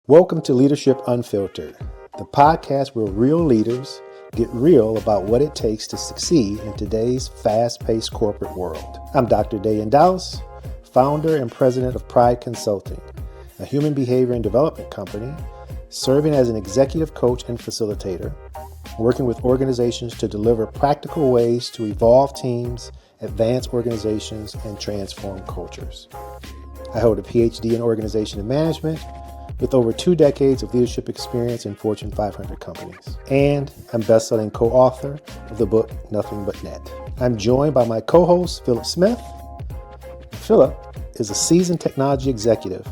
Welcome to Leadership Unfiltered, the podcast where real leaders get real about what it takes to succeed in today's fast-paced corporate world. I'm Dr. Dayan Douse, founder and president of P.R.I.D.E Consulting, a human behavior and development company serving as an executive coach and facilitator, working with organizations to deliver practical ways to evolve teams, advance organizations, and transform cultures. I hold a PhD in organization and management with over 2 decades of leadership experience in Fortune 500 companies. And I'm best-selling co-author of the book, Nothing But Net. I'm joined by my co-host, Phillip Smith. Phillip is a seasoned technology executive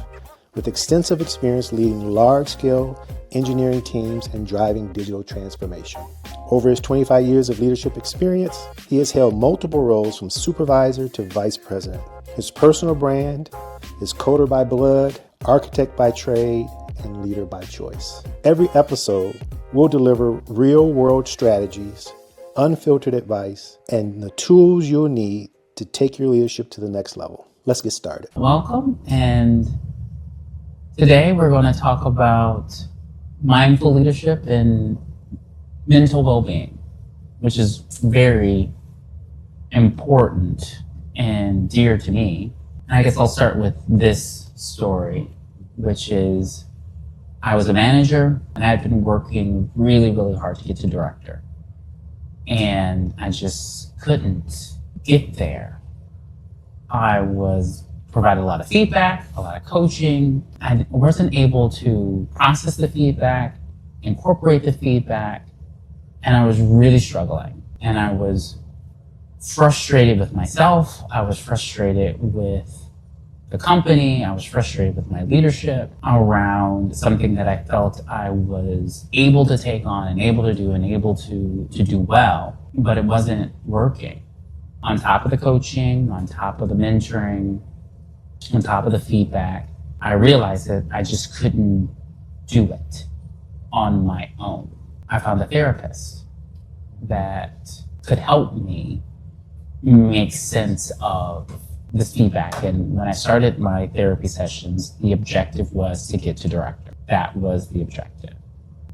with extensive experience leading large-scale engineering teams and driving digital transformation. Over his 25 years of leadership experience, he has held multiple roles from supervisor to vice president. His personal brand is coder by blood, architect by trade, and leader by choice. Every episode will deliver real-world strategies, unfiltered advice, and the tools you'll need to take your leadership to the next level. Let's get started. Welcome, and today we're going to talk about mindful leadership and mental well-being, which is very important and dear to me. And I guess I'll start with this story, which is I was a manager and I had been working really, really hard to get to director. And I just couldn't get there. I was provided a lot of feedback, a lot of coaching. I wasn't able to process the feedback, incorporate the feedback, and I was really struggling. And I was frustrated with myself. I was frustrated with the company. I was frustrated with my leadership around something that I felt I was able to take on and able to do and able to do well, but it wasn't working. On top of the coaching, on top of the mentoring, on top of the feedback, I realized that I just couldn't do it on my own. I found a therapist that could help me make sense of this feedback. And when I started my therapy sessions, the objective was to get to director. That was the objective.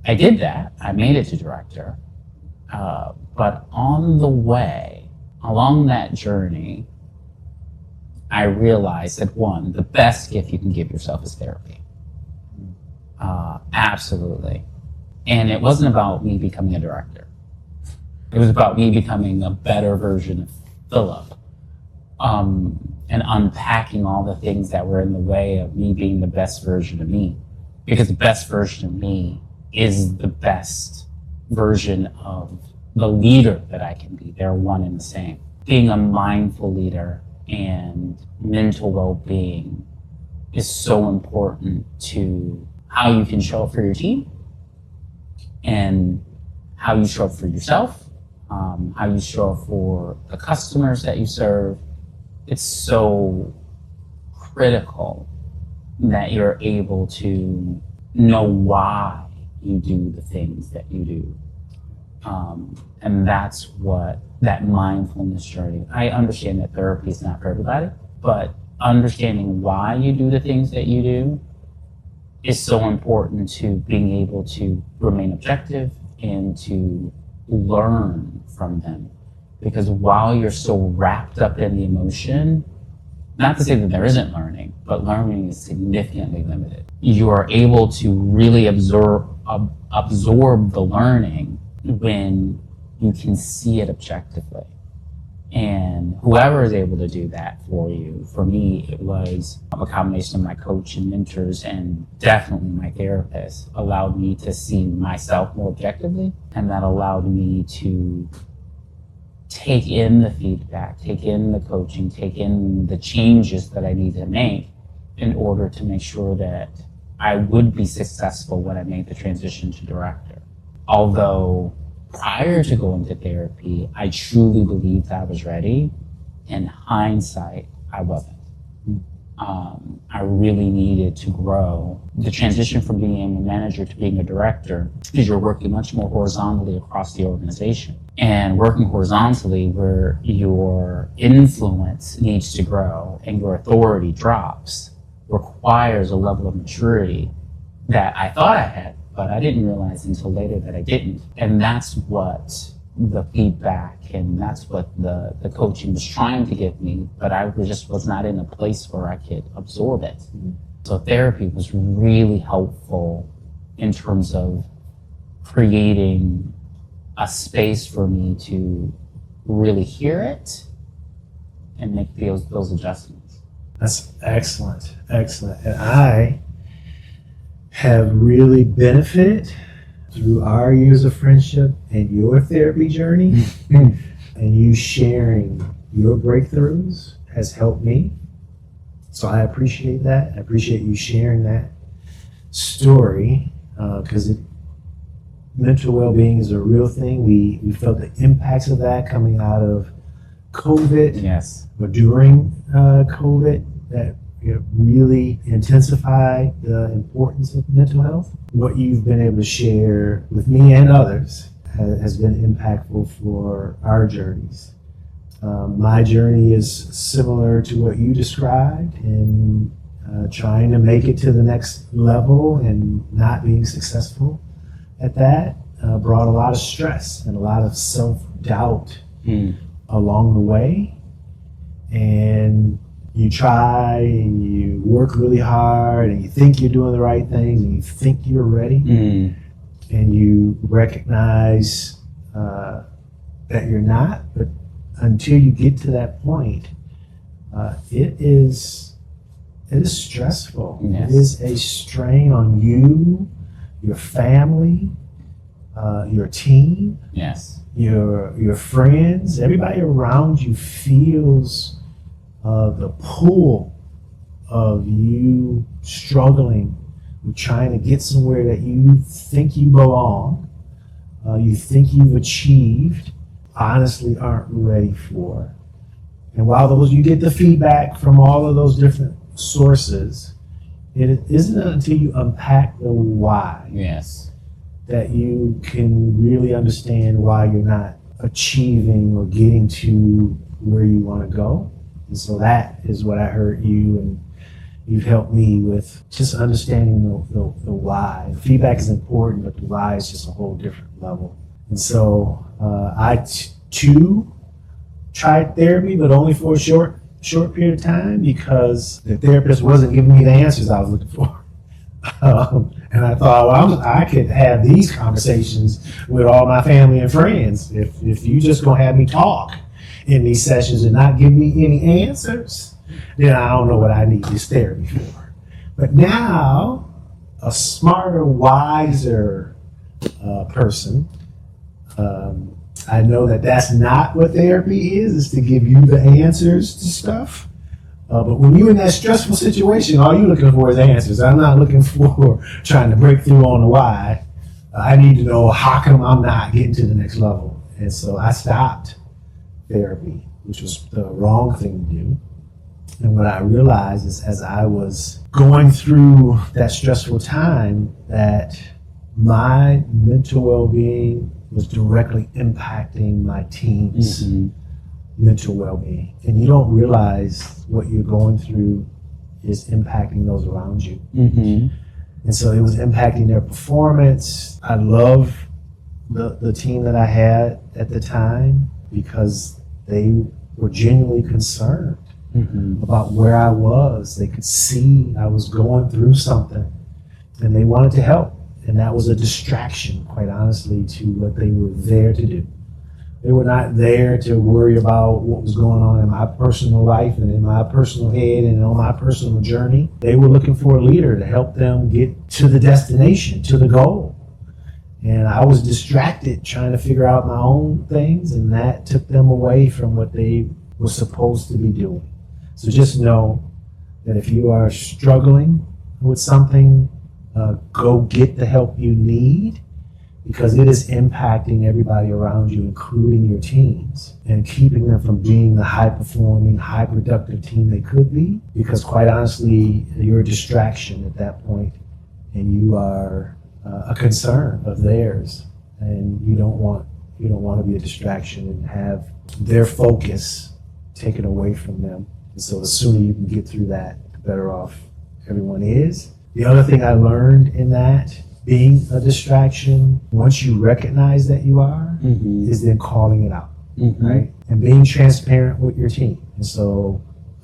I did that. I made it to director. But on the way, along that journey, I realized that one, the best gift you can give yourself is therapy. Absolutely. And it wasn't about me becoming a director. It was about me becoming a better version of Phillip. And unpacking all the things that were in the way of me being the best version of me. Because the best version of me is the best version of the leader that I can be. They're one and the same. Being a mindful leader and mental well-being is so important to how you can show up for your team and how you show up for yourself, how you show up for the customers that you serve. It's so critical that you're able to know why you do the things that you do. And that's what that mindfulness journey, I understand that therapy is not for everybody, but understanding why you do the things that you do is so important to being able to remain objective and to learn from them. Because while you're so wrapped up in the emotion, not to say that there isn't learning, but learning is significantly limited. You are able to really absorb the learning when you can see it objectively. And whoever is able to do that for you, for me, it was a combination of my coach and mentors and definitely my therapist allowed me to see myself more objectively. And that allowed me to take in the feedback, take in the coaching, take in the changes that I need to make in order to make sure that I would be successful when I made the transition to director. Although prior to going to therapy, I truly believed I was ready. In hindsight, I wasn't. I really needed to grow. The transition from being a manager to being a director is you're working much more horizontally across the organization. And working horizontally where your influence needs to grow and your authority drops requires a level of maturity that I thought I had, but I didn't realize until later that I didn't. And that's what the feedback and that's what the coaching was trying to give me, but I just was not in a place where I could absorb it. Mm-hmm. So therapy was really helpful in terms of creating a space for me to really hear it and make those adjustments. That's excellent, excellent. And I have really benefited through our years of friendship and your therapy journey, and you sharing your breakthroughs has helped me. So I appreciate that. I appreciate you sharing that story, because mental well-being is a real thing. We felt the impacts of that coming out of COVID. Yes. Or during COVID, that really intensified the importance of mental health. What you've been able to share with me and others has been impactful for our journeys. My journey is similar to what you described, and trying to make it to the next level and not being successful at that brought a lot of stress and a lot of self-doubt along the way. And you try and you work really hard and you think you're doing the right things and you think you're ready, and you recognize that you're not. But until you get to that point, it is stressful. Yes. It is a strain on you, your family, your team, yes, your friends. Everybody around you feels the pull of you struggling with trying to get somewhere that you think you belong, you think you've achieved, honestly aren't ready for. And while you get the feedback from all of those different sources, it isn't until you unpack the why, yes, that you can really understand why you're not achieving or getting to where you want to go. And so that is what I heard you, and you've helped me with just understanding the why. Feedback is important, but the why is just a whole different level. And so I too tried therapy, but only for a short period of time, because the therapist wasn't giving me the answers I was looking for. And I thought, well, I could have these conversations with all my family and friends. If you just gonna have me talk in these sessions and not give me any answers, then I don't know what I need this therapy for. But now, a smarter, wiser person, I know that that's not what therapy is to give you the answers to stuff. But when you're in that stressful situation, all you're looking for is answers. I'm not looking for trying to break through on the why. I need to know how come I'm not getting to the next level. And so I stopped therapy, which was the wrong thing to do. And what I realized is, as I was going through that stressful time, that my mental well-being was directly impacting my team's mental well-being. And you don't realize what you're going through is impacting those around you. And so it was impacting their performance. I love the team that I had at the time, because they were genuinely concerned about where I was. They could see I was going through something, and they wanted to help. And that was a distraction, quite honestly, to what they were there to do. They were not there to worry about what was going on in my personal life and in my personal head and on my personal journey. They were looking for a leader to help them get to the destination, to the goal. And I was distracted trying to figure out my own things, and that took them away from what they were supposed to be doing. So just know that if you are struggling with something, go get the help you need, because it is impacting everybody around you, including your teams, and keeping them from being the high-performing, high-productive team they could be. Because quite honestly, you're a distraction at that point, and you are a concern of theirs, and you don't want to be a distraction and have their focus taken away from them. And so the sooner you can get through that, the better off everyone is. The other thing I learned in that, being a distraction, once you recognize that you are, is then calling it out, right? And being transparent with your team. And so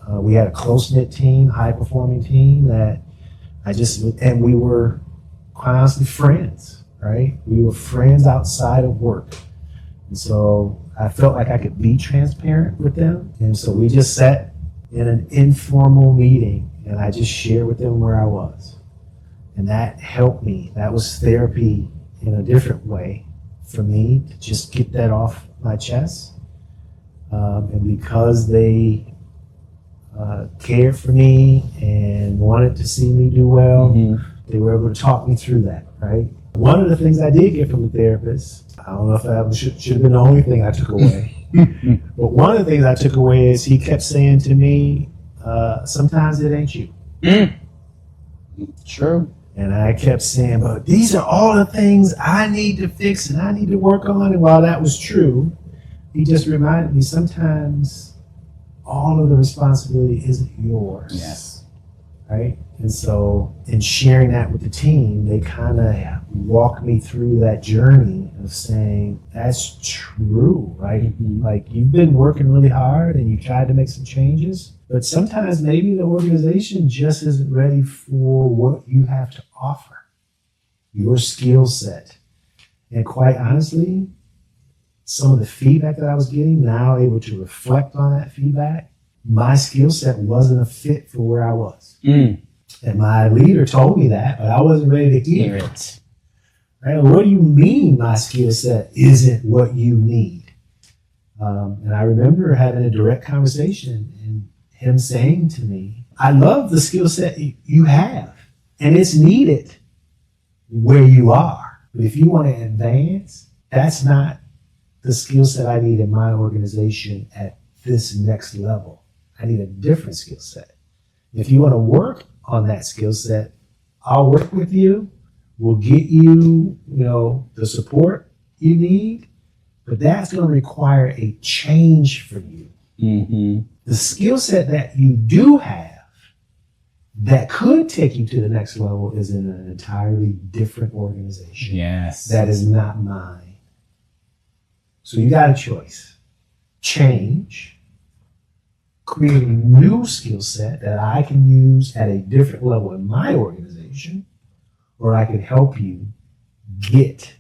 we had a close-knit team, high-performing team that and we were constantly friends, right? We were friends outside of work. And so I felt like I could be transparent with them. And so we just sat in an informal meeting and I just shared with them where I was. And that helped me. That was therapy in a different way for me to just get that off my chest. And because they cared for me and wanted to see me do well, they were able to talk me through that, right? One of the things I did get from the therapist, I don't know if that should have been the only thing I took away, but one of the things I took away is he kept saying to me, sometimes it ain't you. True. And I kept saying, but these are all the things I need to fix and I need to work on. And while that was true, he just reminded me sometimes all of the responsibility isn't yours. Yes. Right? And so in sharing that with the team, they kind of walked me through that journey of saying, that's true, right? Like you've been working really hard and you tried to make some changes, but sometimes maybe the organization just isn't ready for what you have to offer, your skill set. And quite honestly, some of the feedback that I was getting, now able to reflect on that feedback, my skill set wasn't a fit for where I was. And my leader told me that, but I wasn't ready to hear it. Right? What do you mean my skill set isn't what you need? And I remember having a direct conversation and him saying to me, I love the skill set you have, and it's needed where you are. But if you want to advance, that's not the skill set I need in my organization at this next level. I need a different skill set. If you want to work on that skill set, I'll work with you. We'll get you, the support you need, but that's going to require a change for you. The skill set that you do have that could take you to the next level is in an entirely different organization. Yes. That is not mine. So you got a choice. Change, create a new skill set that I can use at a different level in my organization, or I can help you get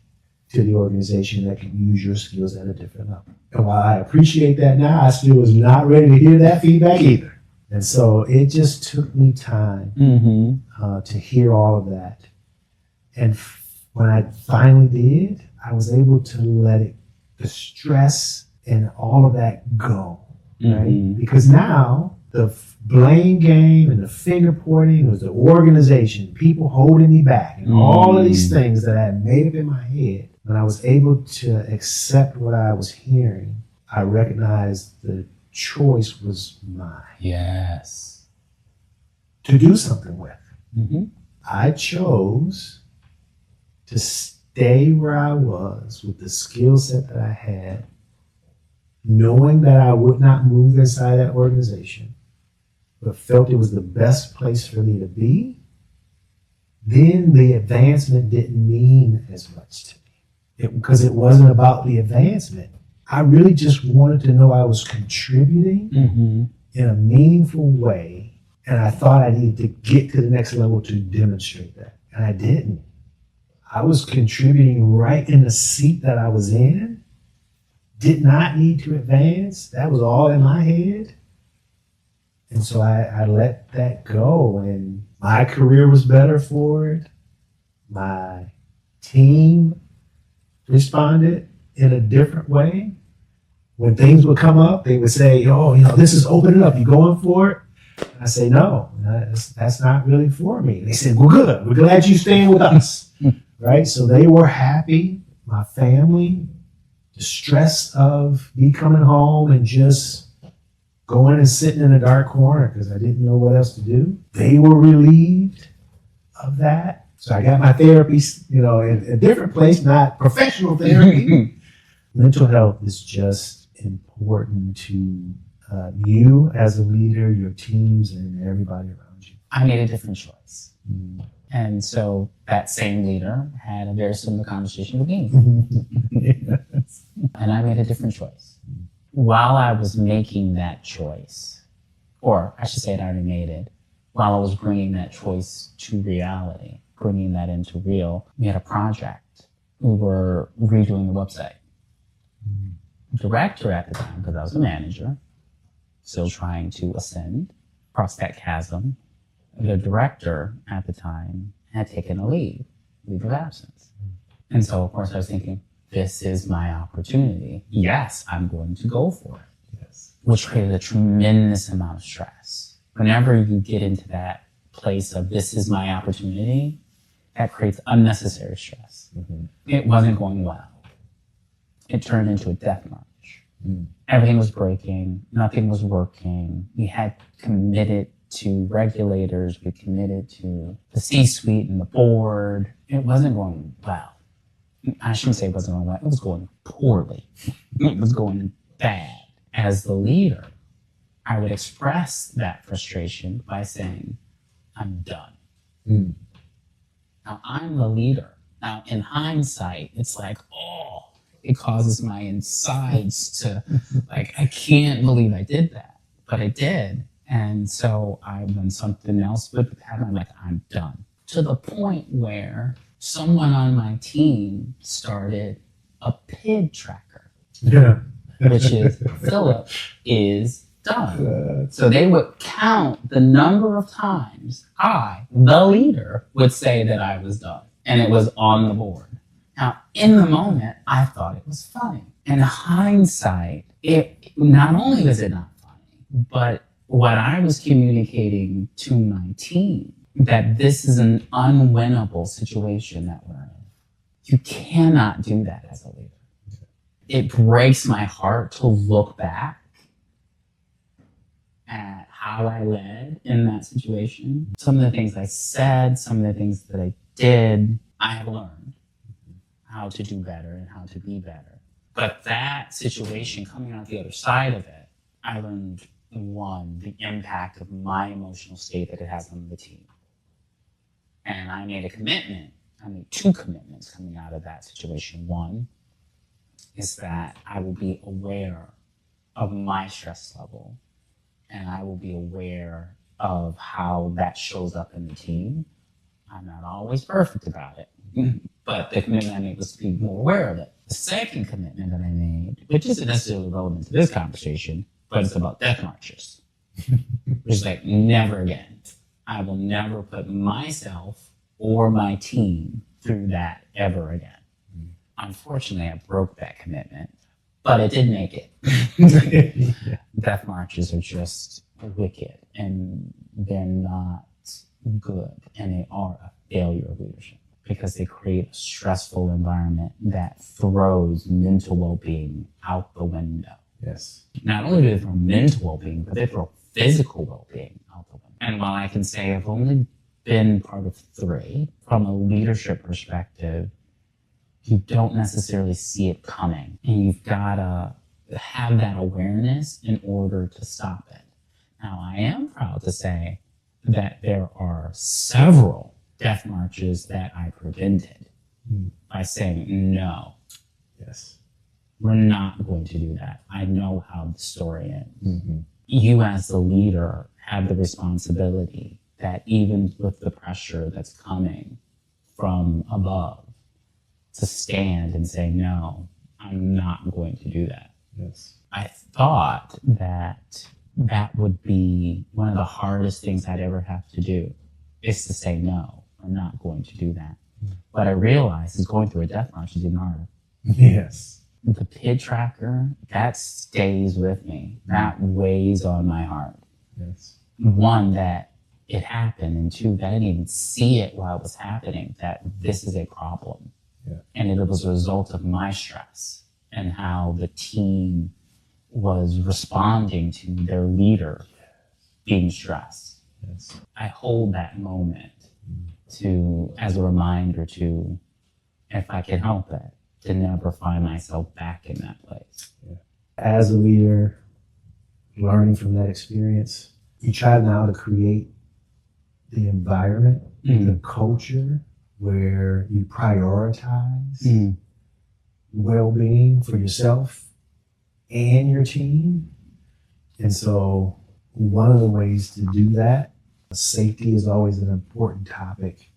to the organization that can use your skills at a different level. And while I appreciate that now, I still was not ready to hear that feedback either. And so it just took me time to hear all of that. And when I finally did, I was able to let the stress and all of that go, right? Because now the blame game and the finger pointing was the organization, people holding me back, and all of these things that I had made up in my head. When I was able to accept what I was hearing, I recognized the choice was mine. Yes. To do something with. I chose to stay where I was with the skill set that I had, knowing that I would not move inside that organization, but felt it was the best place for me to be. Then the advancement didn't mean as much to me. Because it wasn't about the advancement. I really just wanted to know I was contributing in a meaningful way, and I thought I needed to get to the next level to demonstrate that, and I didn't. I was contributing right in the seat that I was in, did not need to advance. That was all in my head. And so I let that go, and my career was better for it. My team responded in a different way. When things would come up, they would say, this is opening up. You going for it? And I say, no, that's not really for me. They said, well, good. We're glad you're staying with us. Right? So they were happy. My family, the stress of me coming home and just going and sitting in a dark corner because I didn't know what else to do. They were relieved of that. So I got my therapy, in a different place, not professional therapy. Mental health is just important to you as a leader, your teams, and everybody around you. I made a different choice. And so that same leader had a very similar conversation with me. Yes. And I made a different choice. While I was making that choice, or I should say I already made it, while I was bringing that choice to reality, bringing that into real, we had a project. We were redoing the website. Director at the time, because I was a manager, still trying to ascend, cross that chasm. The director at the time had taken a leave of absence. And so, of course, I was thinking, this is my opportunity. Yes, I'm going to go for it. Yes. Which created a tremendous amount of stress. Whenever you get into that place of this is my opportunity, that creates unnecessary stress. It wasn't going well. It turned into a death march. Everything was breaking. Nothing was working. We had committed to regulators. We committed to the C-suite and the board. It wasn't going well. I shouldn't say it wasn't going well. It was going poorly. It was going bad. As the leader, I would express that frustration by saying, I'm done. Now, I'm the leader. Now, in hindsight, it's like, oh, it causes my insides to, like, I can't believe I did that. But I did. And so when something else would happen, I'm like, I'm done. To the point where someone on my team started a P.I.D.E tracker. Yeah. Which is Phillip is done. So they would count the number of times I, the leader, would say that I was done. And it was on the board. Now, in the moment, I thought it was funny. In hindsight, it not only was it not funny, but what I was communicating to my team, that this is an unwinnable situation that we're in. You cannot do that as a leader. It breaks my heart to look back at how I led in that situation. Some of the things I said, some of the things that I did, I have learned how to do better and how to be better. But that situation, coming out the other side of it, I learned, one, the impact of my emotional state that it has on the team. And I made a commitment. I made two commitments coming out of that situation. One is that I will be aware of my stress level, and I will be aware of how that shows up in the team. I'm not always perfect about it, but the commitment I made was to be more aware of it. The second commitment that I made, which isn't necessarily relevant to this conversation, but it's about death marches. It's like, never again. I will never put myself or my team through that ever again. Unfortunately, I broke that commitment, but it did make it. Death marches are just wicked, and they're not good, and they are a failure of leadership because they create a stressful environment that throws mental well-being out the window. Yes. Not only do they throw mental well-being, but they throw physical well-being out the window. And while I can say I've only been part of 3, from a leadership perspective, you don't necessarily see it coming. And you've got to have that awareness in order to stop it. Now, I am proud to say that there are several death marches that I prevented by saying, no. Yes. We're not going to do that. I know how the story ends. You as the leader have the responsibility that even with the pressure that's coming from above, to stand and say, no, I'm not going to do that. Yes. I thought that that would be one of the hardest things I'd ever have to do, is to say, no, I'm not going to do that. What I realized is going through a death march is even harder. Yes. The P.I.D.E tracker, that stays with me. That weighs on my heart. Yes. One, that it happened, and two, that I didn't even see it while it was happening, that this is a problem. Yeah. And it was a result of my stress and how the team was responding to their leader being stressed. Yes. I hold that moment as a reminder to, if I can help it, to never find myself back in that place. Yeah. As a leader, learning from that experience, you try now to create the environment, the culture where you prioritize well-being for yourself and your team. And so one of the ways to do that, safety is always an important topic.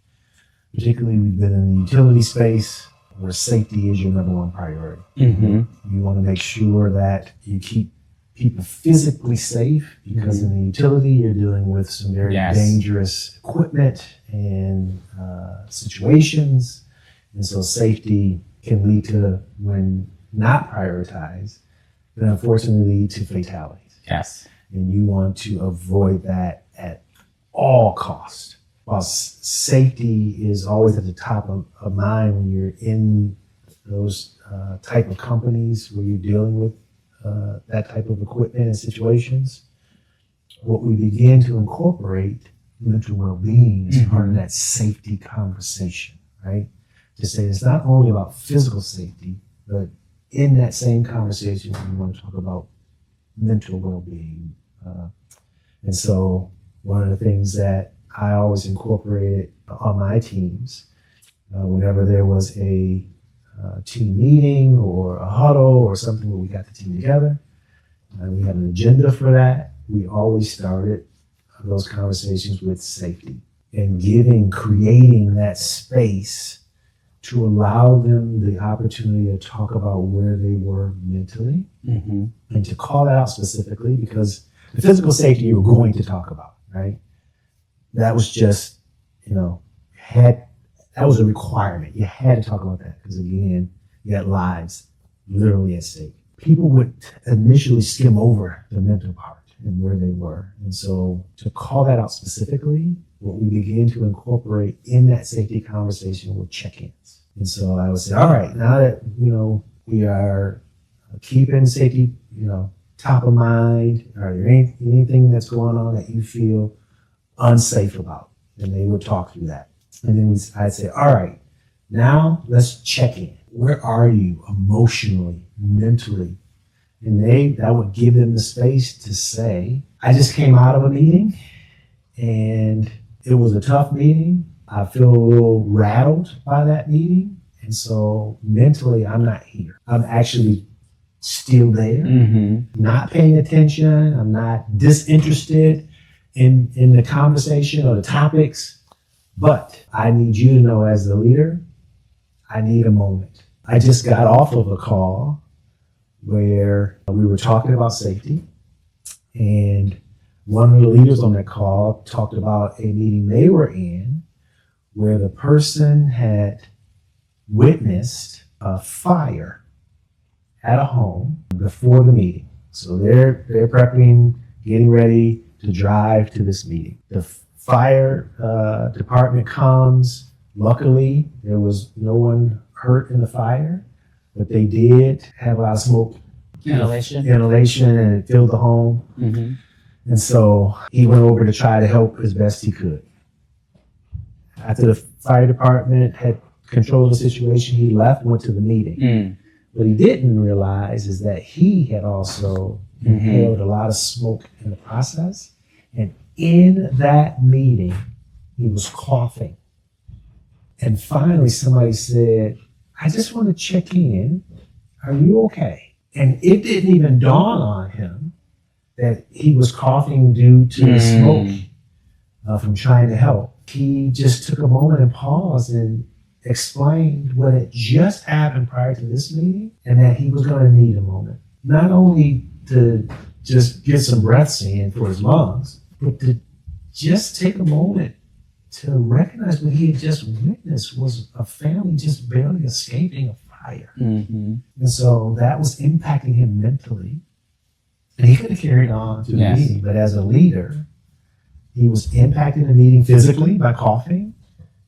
Particularly, we've been in the utility space where safety is your number one priority. You want to make sure that you keep people physically safe, because in the utility, you're dealing with some very dangerous equipment and situations. And so safety can lead to, when not prioritized, then unfortunately lead to fatalities. Yes. And you want to avoid that at all costs. While safety is always at the top of mind when you're in those type of companies where you're dealing with that type of equipment and situations, what we begin to incorporate mental well-being is part of that safety conversation, right? To say it's not only about physical safety, but in that same conversation, we want to talk about mental well-being. And so one of the things that I always incorporated on my teams, whenever there was a team meeting or a huddle or something where we got the team together, and we had an agenda for that, we always started those conversations with safety and creating that space to allow them the opportunity to talk about where they were mentally and to call that out specifically, because the physical safety you were going to talk about, right? That was just, that was a requirement. You had to talk about that because, again, you had lives literally at stake. People would initially skim over the mental part and where they were. And so to call that out specifically, what we begin to incorporate in that safety conversation were check-ins. And so I would say, all right, now that, we are keeping safety, top of mind, are there anything that's going on that you feel unsafe about? And they would talk through that. And then I'd say, all right, now let's check in. Where are you emotionally, mentally? And that would give them the space to say, I just came out of a meeting and it was a tough meeting. I feel a little rattled by that meeting. And so mentally, I'm not here. I'm actually still there, not paying attention. I'm not disinterested in the conversation or the topics. But I need you to know, as the leader, I need a moment. I just got off of a call where we were talking about safety, and one of the leaders on that call talked about a meeting they were in where the person had witnessed a fire at a home before the meeting. So they're prepping, getting ready to drive to this meeting. The fire department comes. Luckily, there was no one hurt in the fire, but they did have a lot of smoke inhalation, and it filled the home. And so he went over to try to help as best he could. After the fire department had controlled the situation, he left and went to the meeting. What he didn't realize is that he had also inhaled a lot of smoke in the process. And in that meeting, he was coughing. And finally, somebody said, I just want to check in. Are you okay? And it didn't even dawn on him that he was coughing due to the smoke from trying to help. He just took a moment and paused and explained what had just happened prior to this meeting, and that he was going to need a moment. Not only to just get some breaths in for his lungs, but to just take a moment to recognize what he had just witnessed was a family just barely escaping a fire. And so that was impacting him mentally. And he could have carried on to the meeting, but as a leader, he was impacting the meeting physically by coughing,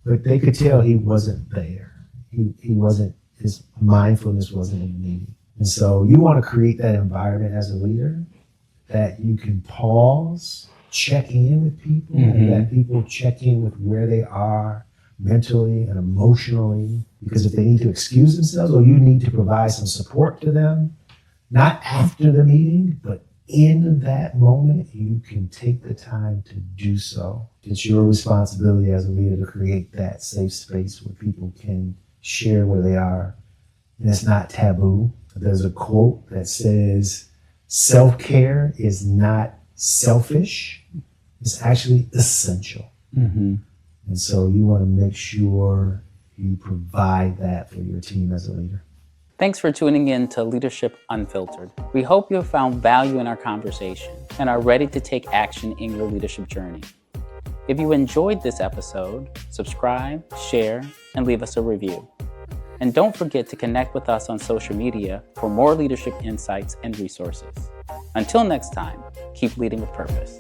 but they could tell he wasn't there. He wasn't, his mindfulness wasn't in the meeting. And so you want to create that environment as a leader that you can pause, check in with people, and let people check in with where they are mentally and emotionally. Because if they need to excuse themselves, or you need to provide some support to them, not after the meeting, but in that moment, you can take the time to do so. It's your responsibility as a leader to create that safe space where people can share where they are, and it's not taboo. There's a quote that says, self-care is not selfish, it's actually essential. Mm-hmm. And so you want to make sure you provide that for your team as a leader. Thanks for tuning in to Leadership Unfiltered. We hope you have found value in our conversation and are ready to take action in your leadership journey. If you enjoyed this episode, subscribe, share, and leave us a review. And don't forget to connect with us on social media for more leadership insights and resources. Until next time, keep leading with purpose.